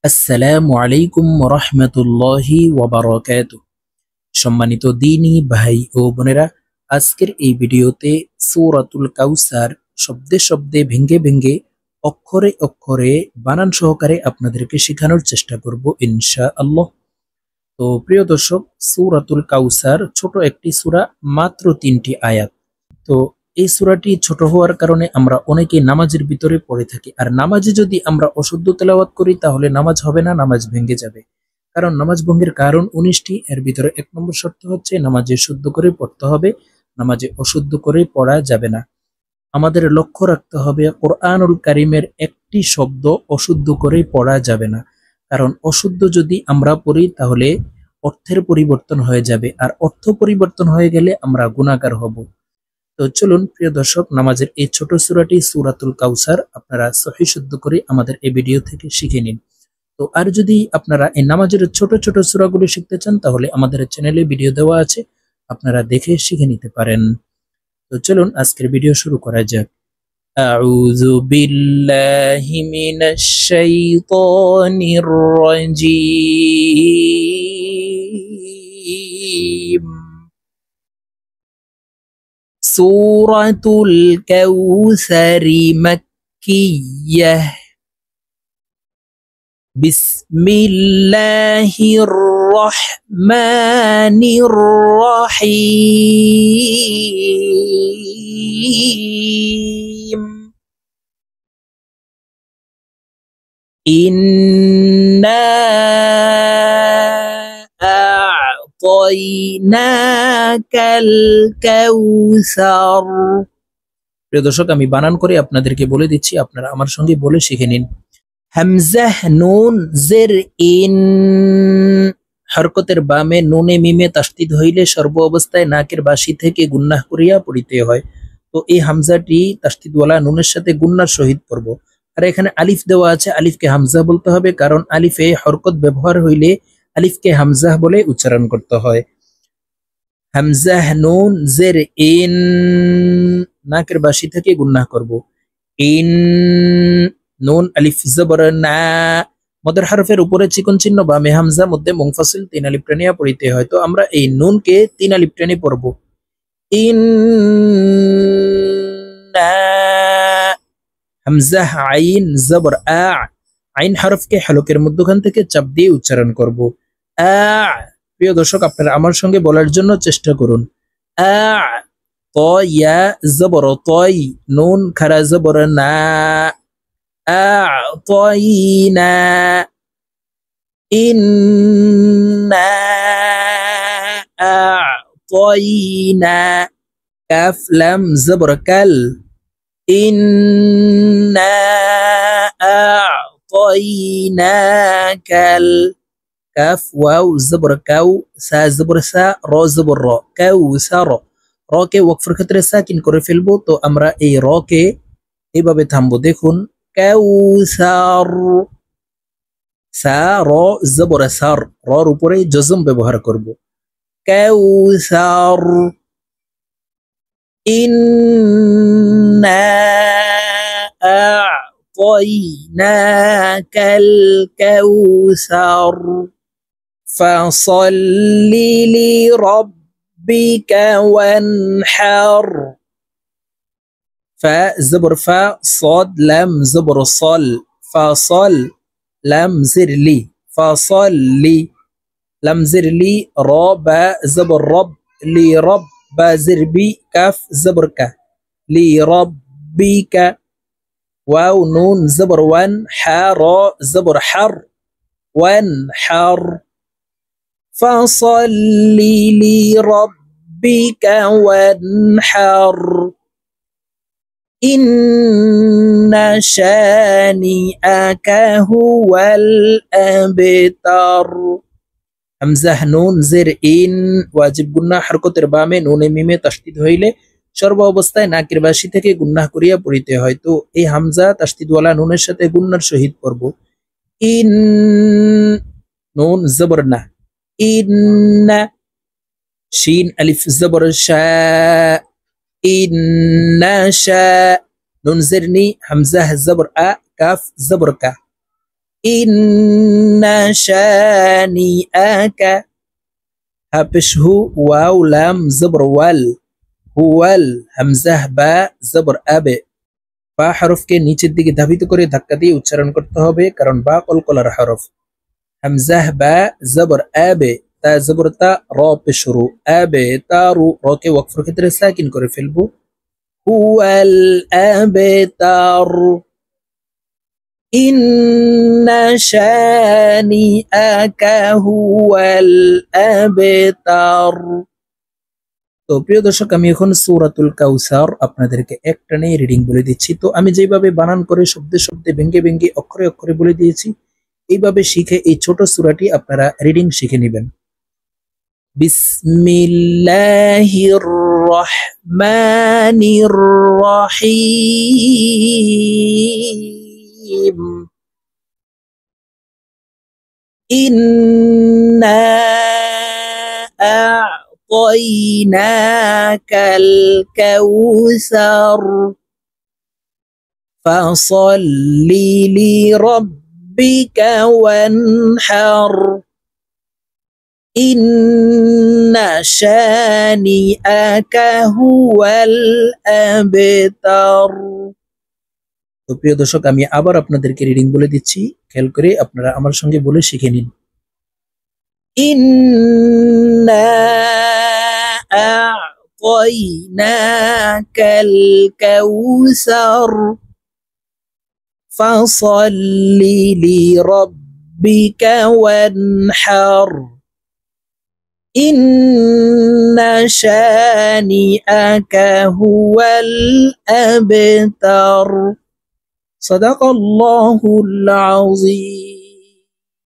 আসসালামু আলাইকুম রাহমাতুল্লাহি ওয়া বারাকাতুহু। সম্মানিত দ্বীনী ভাই ও বোনেরা, আজকের এই ভিডিওতে সূরাতুল কাউসার শব্দে শব্দে ভেঙ্গে ভেঙ্গে অক্ষরে অক্ষরে বানান সহকারে আপনাদেরকে শেখানোর চেষ্টা করব ইনশাআল্লাহ। তো প্রিয় দর্শক, সূরাতুল কাউসার ছোট একটি সূরা, মাত্র 3টি আয়াত। তো এই সূরাটি ছোট হওয়ার কারণে আমরা অনেকে নামাজের ভিতরে পড়ে থাকি, আর নামাজে যদি আমরা অশুদ্ধ তেলাওয়াত করি তাহলে নামাজ হবে না, নামাজ ভেঙে যাবে। কারণ নামাজ ভঙ্গের কারণ 19টি, এর ভিতরে 1 নম্বর শর্ত হচ্ছে নামাজে শুদ্ধ করে পড়তে হবে, নামাজে অশুদ্ধ করে পড়া যাবে না। আমাদের লক্ষ্য রাখতে হবে কোরআনুল কারীমের একটি শব্দ অশুদ্ধ করে পড়া যাবে না, কারণ অশুদ্ধ যদি আমরা পড়ি তাহলে অর্থের পরিবর্তন হয়ে যাবে, আর অর্থ পরিবর্তন হয়ে গেলে আমরা গুনাহগার হব। তো চলুন প্রিয় দর্শক, নামাজের এই ছোট সূরাটি সূরাতুল কাউসার আপনারা সহিহ শুদ্ধ করে আমাদের এই ভিডিও থেকে শিখে নিন। তো আর যদি আপনারা এই নামাজের ছোট ছোট সূরাগুলো শিখতে চান তাহলে আমাদের চ্যানেলে ভিডিও দেওয়া আছে, আপনারা দেখে শিখে নিতে পারেন। তো চলুন আজকের ভিডিও শুরু করা যাক। আউযু বিল্লাহি মিনাশ শাইতানির রাজীম। সূরাতুল কাউসারি মাক্কিয়াহ। বিসমিল্লাহির রহমানির রহিম। ইন্না আ'তাইনাকাল কাউসার। প্রিয় দর্শক, আমি বানান করে আপনাদেরকে বলে দিচ্ছি, আপনারা আমার সঙ্গে বলে শিখে নিন। হামজাহ নুন জের ইন। হরকতের বামে নুনে মিমে তাসদীদ হইলে সর্ব অবস্থায় নাকের বাসি থেকে গুন্নাহ করিয়া পড়িতে হয়। তো এই হামজাটি তাসদীদওয়ালা নুনের সাথে গুন্নার সহিত পড়ব। আর এখানে আলিফ দেওয়া আছে, আলিফকে হামজা বলতে হবে, কারণ আলিফে হরকত ব্যবহার হইলে আলিফকে হামজাহ বলে উচ্চারণ করতে হয়। হামজাহ নুন জের ইন, নাকের বাসি থেকে গুন্নাহ করব। ইন নুন আলিফ জবর না। মদের হরফের উপরে চিকন চিহ্ন বামে হামজা, মধ্যে মুনফাসিল 3 আলিফ টানিয়া পড়িতে হয়। তো আমরা এই নুনকে 3 আলিফ টানে পড়ব। ইন হামজাহ আইন জবর আ। আইন হরফকে হলকের মধ্যখান থেকে চাপ দিয়ে উচ্চারণ করব। আ। প্রিয় দর্শক, আপনারা আমার সঙ্গে বলার জন্য চেষ্টা করুন। আ ত ইয়া জবর তই, নুন খারা জবর না। আ'তাইনা। ইন্না আ'তাইনা। কাফ লাম জবর কাল। ইন্না আ'তাইনাকাল। কাফ ওয়াও জবর কাউ, সা জবর সা, র জবর র, কাউসার। র কে ওয়াকফের ক্ষেত্রে সাকিন করে ফেলবো, তো আমরা এই র কে এইভাবে থামবো। দেখুন, কাউসার। সা র জবর সার, রর উপরে জজম ব্যবহার করব। কাউসার। ইন্না আ'তাইনাকাল কাউসার। ফাসাল্লি লিরাব্বিকা ওয়ানহার। ফা জবর ফা, صاد লাম জবর সল, ফাসল লাম জিরলি, ফাসল্লি লাম জিরলি। র বা জবর রব, লি রব বা জিরবি, কাফ জবর কা, লি রব্বিকা। ওয়াও নুন জবর ওয়ান, হা র জবর হার, ওয়ান হার। ফাসল্লি লিরাব্বিকা ওয়ানহার। ইন্না শানিআকা হুয়াল আবতার। হামজাহ নুন জের ইন, ওয়াজিব গুন্নাহ হরকতের বামে নুনে মিমে তাসদীদ হইলে সর্ব অবস্থায় নাকের বাসি থেকে গুন্নাহ করিয়া পড়িতে হয়। তো এই হামজা তাসদীদওয়ালা নুনের সাথে গুন্নার সহিত পড়ব। ইন নুন জবর না, ইন্না। শিন আলিফ জবর শা, ইন্নাশা। নুন জেরনি, হামজা জবর আ, কাফ জবর কা। ইন্না শানিআকা হাপেশ হু ওয়াও লাম জবর ওয়াল হুয়াল হামজাহ বা জবর আবে বা হরফকে নিচের দিকে ধাবিত করে ধাক্কা দিয়ে উচ্চারণ করতে হবে কারণ বা কলকলার হরফ হামজাহ বা জবর আবে তা জবর তা র পেশ রু আবে তা রু রকে ওয়াকফের ক্ষেত্রে সাকিন করে ফেলবো হুয়াল আবে তার ইন্না শানিআকা হুয়াল আবতার। তো প্রিয় দর্শক আমি এখন সূরাতুল কাউসার আপনাদেরকে একটানে রিডিং বলে দিচ্ছি। তো আমি যেভাবে বানান করে শব্দে শব্দে ভেঙ্গে ভেঙ্গে অক্ষরে অক্ষরে বলে দিয়েছি এইভাবে শিখে এই ছোট সূরাটি আপনারা রিডিং শিখে নেবেন। বিসমিল্লাহির রহমানির রহিম ইন্না আ'তাইনাকাল কাউসার ফাসাল্লি লিরাব্বিকা ওয়ানহার ইন্না শানিআকা হুয়াল আবতার। তো প্রিয় দর্শক আমি আবার আপনাদেরকে রিডিং বলে দিচ্ছি, খেয়াল করে আপনারা আমার সঙ্গে বলে শিখে নিন। ইন্না আ'তাইনাকাল কাউসার ফাসাল্লি লিরাব্বিকা ওয়ানহার ইন্না শানিআকা হুয়াল আবতার। সাদাকাল্লাহুল আযীম।